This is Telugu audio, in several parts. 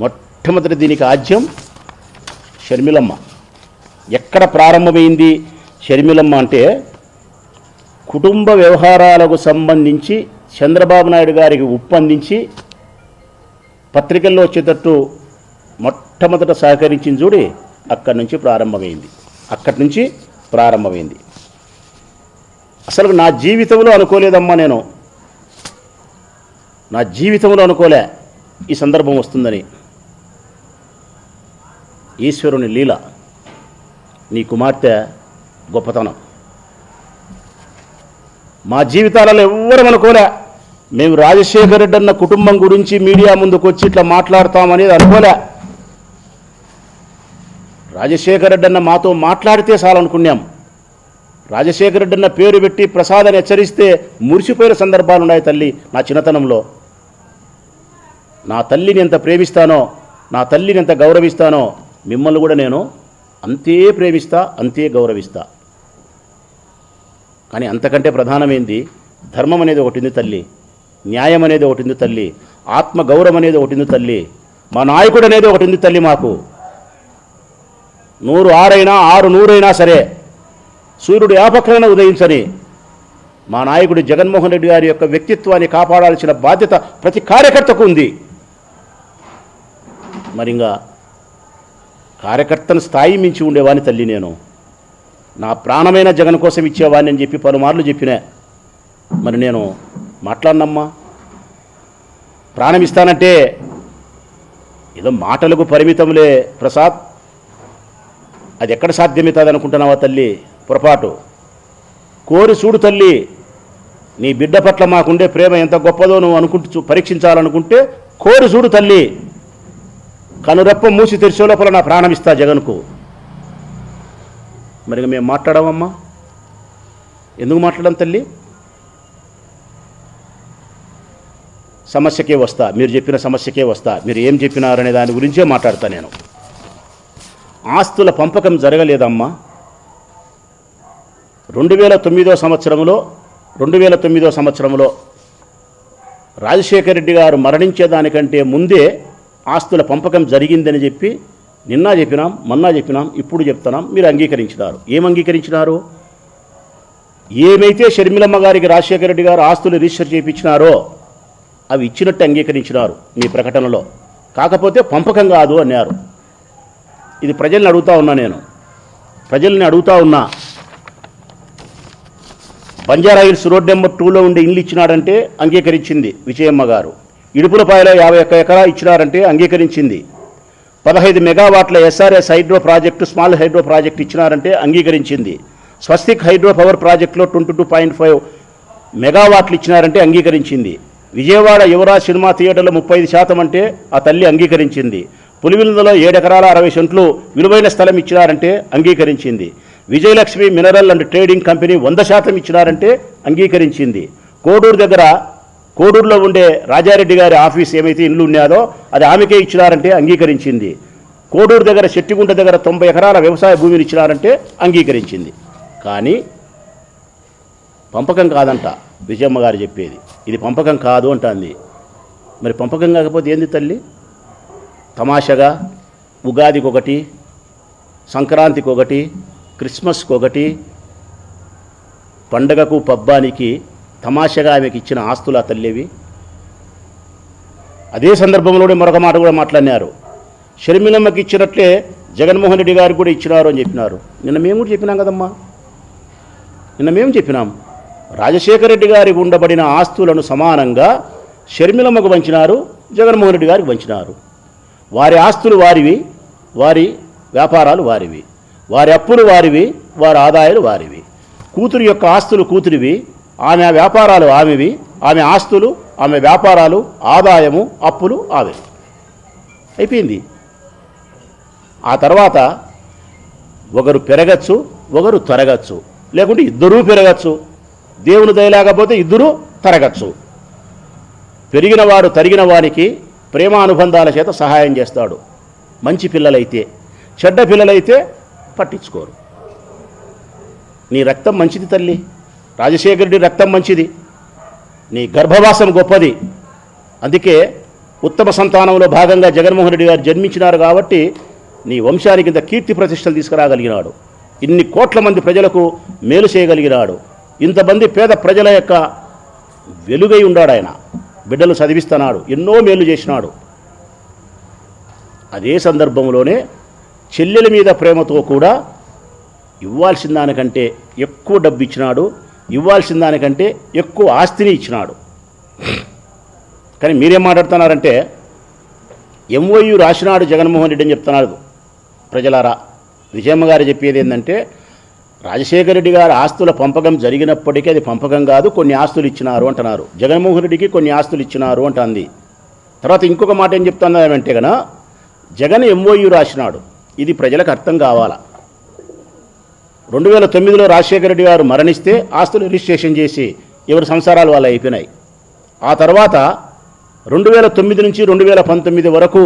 మొట్టమొదటి దీనికి ఆద్యం షర్మిలమ్మ. ఎక్కడ ప్రారంభమైంది షర్మిలమ్మ అంటే, కుటుంబ వ్యవహారాలకు సంబంధించి చంద్రబాబు నాయుడు గారికి ఒప్పందించి పత్రికల్లో వచ్చేటట్టు మొట్టమొదట సహకరించింది చూడి, అక్కడి నుంచి ప్రారంభమైంది. అసలు నా జీవితంలో అనుకోలేదమ్మా, నా జీవితంలో అనుకోలే ఈ సందర్భం వస్తుందని. ఈశ్వరుని లీల, నీ కుమార్తె గొప్పతనం. మా జీవితాలలో ఎవ్వరూ అనుకోలే మేము రాజశేఖర రెడ్డి అన్న కుటుంబం గురించి మీడియా ముందుకు వచ్చి ఇట్లా మాట్లాడతామనేది అనుకోలే. రాజశేఖర రెడ్డి అన్న మాతో మాట్లాడితే చాలనుకున్నాం. రాజశేఖర రెడ్డి అన్న పేరు పెట్టి ప్రసాదాన్ని హెచ్చరిస్తే మురిసిపోయిన సందర్భాలు ఉన్నాయి. తల్లి, నా చిన్నతనంలో నా తల్లిని ఎంత ప్రేమిస్తానో, నా తల్లిని ఎంత గౌరవిస్తానో, మిమ్మల్ని కూడా నేను అంతే ప్రేమిస్తా, అంతే గౌరవిస్తా. కానీ అంతకంటే ప్రధానమైంది ధర్మం అనేది ఒకటి ఉంది తల్లి, న్యాయం అనేది ఒకటి ఉంది తల్లి, ఆత్మగౌరవం అనేది ఒకటి ఉంది తల్లి, మా నాయకుడు అనేది ఒకటి ఉంది తల్లి. మాకు 100 6 100 సరే, సూర్యుడు యాపక్కన ఉదయించని మా నాయకుడు జగన్మోహన్ రెడ్డి గారి యొక్క వ్యక్తిత్వాన్ని కాపాడాల్సిన బాధ్యత ప్రతి కార్యకర్తకు ఉంది. మరి ఇంకా కార్యకర్తను స్థాయి మించి ఉండేవాడిని తల్లి. నేను నా ప్రాణమైన జగన్ కోసం ఇచ్చేవాడిని అని చెప్పి పలుమార్లు చెప్పినా. మరి నేను మాట్లాడినమ్మా, ప్రాణం ఇస్తానంటే ఏదో మాటలకు పరిమితంలే ప్రసాద్, అది ఎక్కడ సాధ్యమవుతుంది అనుకుంటున్నావా తల్లి? పొరపాటు. కోరి చూడు తల్లి, నీ బిడ్డ పట్ల మాకుండే ప్రేమ ఎంత గొప్పదో నువ్వు అనుకుంటూ పరీక్షించాలనుకుంటే కోరి చూడు తల్లి. కనురెప్ప మూసి తెరిచే లోపల నా ప్రాణం ఇస్తా జగన్కు. మరి మేము మాట్లాడమమ్మా, ఎందుకు మాట్లాడడం తల్లి? సమస్యకే వస్తా, మీరు చెప్పిన సమస్యకే వస్తా. మీరు ఏం చెప్పినారనే దాని గురించే మాట్లాడతా. నేను ఆస్తుల పంపకం జరగలేదమ్మా. 2009 సంవత్సరంలో రాజశేఖర రెడ్డి గారు మరణించేదానికంటే ముందే ఆస్తుల పంపకం జరిగిందని చెప్పి నిన్న చెప్పినాం, మొన్న చెప్పినాం, ఇప్పుడు చెప్తున్నాం. మీరు అంగీకరించినారు. ఏం అంగీకరించినారు? ఏమైతే షర్మిలమ్మ గారికి రాజశేఖర రెడ్డి గారు ఆస్తులు రిజిస్టర్ చేయించినారో అవి ఇచ్చినట్టు అంగీకరించినారు మీ ప్రకటనలో. కాకపోతే పంపకం కాదు అన్నారు. ఇది ప్రజల్ని అడుగుతా ఉన్నా. బంజారాహిల్స్ రోడ్ నెంబర్ 2లో ఉండే ఇల్లు ఇచ్చినాడంటే అంగీకరించింది విజయమ్మ గారు. ఇడుపులపాయలో 51 ఎకరా ఇచ్చినారంటే అంగీకరించింది. 15 మెగావాట్ల SRS hydro project, small hydro project ఇచ్చినారంటే అంగీకరించింది. స్వస్తిక్ హైడ్రో పవర్ ప్రాజెక్టులో 22.5 మెగావాట్లు ఇచ్చినారంటే అంగీకరించింది. విజయవాడ యువరాజ్ సినిమా థియేటర్లో 35% అంటే ఆ తల్లి అంగీకరించింది. పులివెందులలో 7 ఎకరాల 60 సెంట్లు విలువైన స్థలం ఇచ్చినారంటే అంగీకరించింది. Vijayalakshmi mineral and trading company 100% ఇచ్చినారంటే అంగీకరించింది. కోడూరులో ఉండే రాజారెడ్డి గారి ఆఫీస్ ఏమైతే ఇల్లు ఉన్నాదో అది ఆమెకే ఇచ్చినారంటే అంగీకరించింది. కోడూరు దగ్గర చెట్టిగుంట దగ్గర 90 ఎకరాల వ్యవసాయ భూమిని ఇచ్చినారంటే అంగీకరించింది. కానీ పంపకం కాదంట విజయమ్మ గారు చెప్పేది. ఇది పంపకం కాదు అంటుంది. మరి పంపకం కాకపోతే ఏంది తల్లి? తమాషగా ఉగాదికి ఒకటి, సంక్రాంతికి ఒకటి, క్రిస్మస్కి ఒకటి, పండగకు పబ్బానికి తమాషగా ఆమెకి ఇచ్చిన ఆస్తుల తల్లివి. అదే సందర్భంలోనే మరొక మాట కూడా మాట్లాడినారు. షర్మిలమ్మకి ఇచ్చినట్లే జగన్మోహన్ రెడ్డి గారికి కూడా ఇచ్చినారు అని చెప్పినారు. నిన్న మేము కూడా చెప్పినాం కదమ్మా. రాజశేఖర రెడ్డి గారికి ఉండబడిన ఆస్తులను సమానంగా షర్మిలమ్మకు పంచినారు, జగన్మోహన్ రెడ్డి గారికి పంచినారు. వారి ఆస్తులు వారివి, వారి వ్యాపారాలు వారివి, వారి అప్పులు వారివి, వారి ఆదాయాలు వారివి. కూతురు యొక్క ఆస్తులు కూతురివి, ఆమె వ్యాపారాలు ఆమెవి, ఆమె ఆస్తులు, ఆమె వ్యాపారాలు, ఆదాయము, అప్పులు ఆమె. అయిపోయింది. ఆ తర్వాత ఒకరు పెరగచ్చు, ఒకరు తరగచ్చు, లేకుంటే ఇద్దరూ పెరగచ్చు. దేవుని దయలేకపోతే ఇద్దరూ తరగచ్చు. పెరిగినవాడు తరిగిన వానికి ప్రేమానుబంధాల చేత సహాయం చేస్తాడు. మంచి పిల్లలైతే. చెడ్డ పిల్లలైతే పట్టించుకోరు. నీ రక్తం మంచిది తల్లి, రాజశేఖర రెడ్డి రక్తం మంచిది, నీ గర్భవాసం గొప్పది. అందుకే ఉత్తమ సంతానంలో భాగంగా జగన్మోహన్ రెడ్డి గారు జన్మించినారు కాబట్టి నీ వంశానికి ఇంత కీర్తి ప్రతిష్టలు తీసుకురాగలిగినాడు. ఇన్ని కోట్ల మంది ప్రజలకు మేలు చేయగలిగినాడు. ఇంతమంది పేద ప్రజల యొక్క వెలుగై ఉన్నాడు. ఆయన బిడ్డలు చదివిస్తున్నాడు, ఎన్నో మేలు చేసినాడు. అదే సందర్భంలోనే చెల్లెల మీద ప్రేమతో కూడా ఇవ్వాల్సిన దానికంటే ఎక్కువ డబ్బు ఇచ్చినాడు, ఇవ్వాల్సిన దానికంటే ఎక్కువ ఆస్తిని ఇచ్చినాడు. కానీ మీరేం మాట్లాడుతున్నారంటే ఎంఓయూ రాసినాడు జగన్మోహన్ రెడ్డి అని చెప్తున్నారు ప్రజలారా. విజయమ్మ గారు చెప్పేది ఏంటంటే రాజశేఖర రెడ్డి గారు ఆస్తుల పంపకం జరిగినప్పటికీ అది పంపకం కాదు, కొన్ని ఆస్తులు ఇచ్చినారు అంటున్నారు. జగన్మోహన్ రెడ్డికి కొన్ని ఆస్తులు ఇచ్చినారు అంటుంది. తర్వాత ఇంకొక మాట ఏం చెప్తున్నారంటే కనుక జగన్ ఎంఓయూ రాసినాడు, ఇది ప్రజలకు అర్థం కావాలా. 2009లో రాజశేఖర రెడ్డి గారు మరణిస్తే ఆస్తులు రిజిస్ట్రేషన్ చేసి ఎవరి సంసారాలు వాళ్ళు అయిపోయినాయి. ఆ తర్వాత 2009 నుంచి 2019 వరకు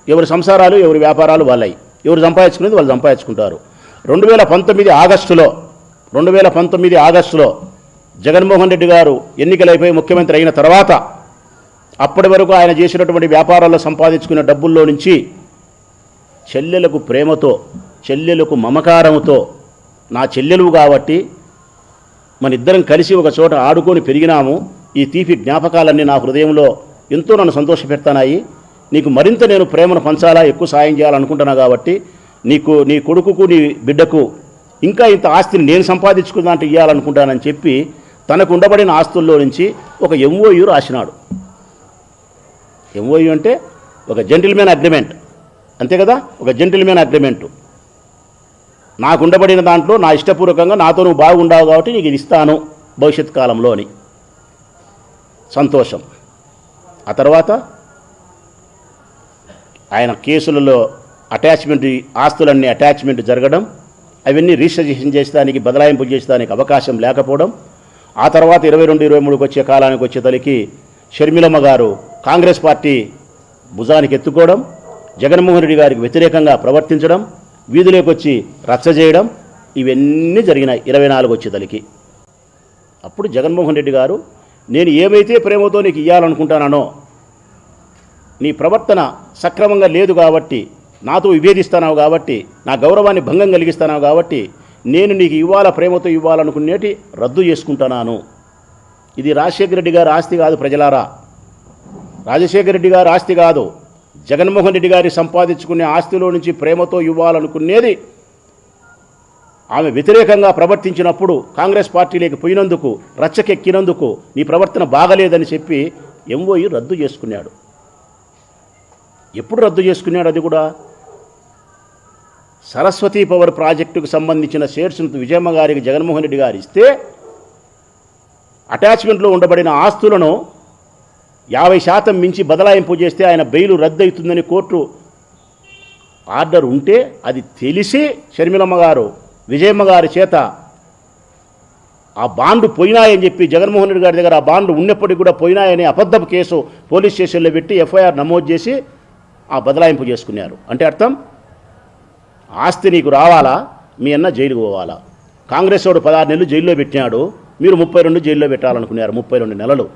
ఎవరి సంసారాలు ఎవరి వ్యాపారాలు వాళ్ళయి, ఎవరు సంపాదించుకునేది వాళ్ళు సంపాదించుకుంటారు. 2019 ఆగస్టులో జగన్మోహన్ రెడ్డి గారు ఎన్నికలైపోయి ముఖ్యమంత్రి అయిన తర్వాత అప్పటి వరకు ఆయన చేసినటువంటి వ్యాపారాల్లో సంపాదించుకున్న డబ్బుల్లో నుంచి చెల్లెలకు ప్రేమతో, చెల్లెలకు మమకారంతో, నా చెల్లెలు కాబట్టి మన ఇద్దరం కలిసి ఒక చోట ఆడుకొని పెరిగినాము, ఈ తీపి జ్ఞాపకాలన్నీ నా హృదయంలో ఎంతో నన్ను సంతోషపెడతానాయి, నీకు మరింత నేను ప్రేమను పంచాలా, ఎక్కువ సాయం చేయాలనుకుంటున్నా కాబట్టి నీ కొడుకుకు నీ బిడ్డకు ఇంకా ఇంత ఆస్తిని నేను సంపాదించుకున్నట్టు ఇవ్వాలనుకుంటానని చెప్పి తనకు ఉండబడిన ఆస్తుల్లో నుంచి ఒక ఎంఓయూ రాసినాడు. ఎంఓయూ అంటే ఒక జెంటిల్మెన్ అగ్రిమెంట్, అంతే కదా, ఒక జెంటిల్మెన్ అగ్రిమెంటు. నాకు ఉండబడిన దాంట్లో నా ఇష్టపూర్వకంగా నాతో నువ్వు బాగుండావు కాబట్టి నీకు ఇది ఇస్తాను భవిష్యత్ కాలంలో అని. సంతోషం. ఆ తర్వాత ఆయన కేసులలో ఆస్తులన్నీ అటాచ్మెంట్ జరగడం, అవన్నీ రిజిస్ట్రేషన్ చేసేదానికి బదలాయింపు చేసేదానికి అవకాశం లేకపోవడం, ఆ తర్వాత 22-23 వచ్చే కాలానికి వచ్చేతలికి షర్మిలమ్మ గారు కాంగ్రెస్ పార్టీ భుజానికి ఎత్తుకోవడం, జగన్మోహన్ రెడ్డి గారికి వ్యతిరేకంగా ప్రవర్తించడం, వీధులోకి వచ్చి రచ్చ చేయడం, ఇవన్నీ జరిగినాయి 24 వచ్చేతలికి. అప్పుడు జగన్మోహన్ రెడ్డి గారు నేను ఏమైతే ప్రేమతో నీకు ఇవ్వాలనుకుంటానో నీ ప్రవర్తన సక్రమంగా లేదు కాబట్టి, నాతో విభేదిస్తున్నావు కాబట్టి, నా గౌరవాన్ని భంగం కలిగిస్తున్నావు కాబట్టి నేను నీకు ప్రేమతో ఇవ్వాలనుకునేటి రద్దు చేసుకుంటున్నాను. ఇది రాజశేఖర రెడ్డి గారి ఆస్తి కాదు ప్రజలారా, రాజశేఖర రెడ్డి గారి ఆస్తి కాదు. జగన్మోహన్ రెడ్డి గారి సంపాదించుకునే ఆస్తిలో నుంచి ప్రేమతో ఇవ్వాలనుకునేది ఆమె వ్యతిరేకంగా ప్రవర్తించినప్పుడు కాంగ్రెస్ పార్టీలోకి పోయినందుకు, రచ్చకెక్కినందుకు నీ ప్రవర్తన బాగలేదని చెప్పి ఎంఓయూ రద్దు చేసుకున్నాడు. ఎప్పుడు రద్దు చేసుకున్నాడు? అది కూడా సరస్వతీ పవర్ ప్రాజెక్టుకు సంబంధించిన షేర్స్ను విజయమ్మ గారికి జగన్మోహన్ రెడ్డి గారు ఇస్తే అటాచ్మెంట్లో ఉండబడిన ఆస్తులను 50% మించి బదలాయింపు చేస్తే ఆయన బెయిల్ రద్దు అవుతుందని కోర్టు ఆర్డర్ ఉంటే అది తెలిసి షర్మిలమ్మ గారు విజయమ్మ గారి చేత ఆ బాండు పోయినాయని చెప్పి జగన్మోహన్ రెడ్డి గారి దగ్గర ఆ బాండు ఉన్నప్పటికీ కూడా పోయినాయని అబద్ధపు కేసు పోలీస్ స్టేషన్లో పెట్టి ఎఫ్ఐఆర్ నమోదు చేసి ఆ బదలాయింపు చేసుకున్నారు. అంటే అర్థం ఆస్తి నీకు రావాలా, మీ అన్న జైలుకు పోవాలా. కాంగ్రెస్ వాడు 16 నెలలు జైల్లో పెట్టినాడు, మీరు 32 జైల్లో పెట్టాలనుకున్నారు, 32 నెలలు.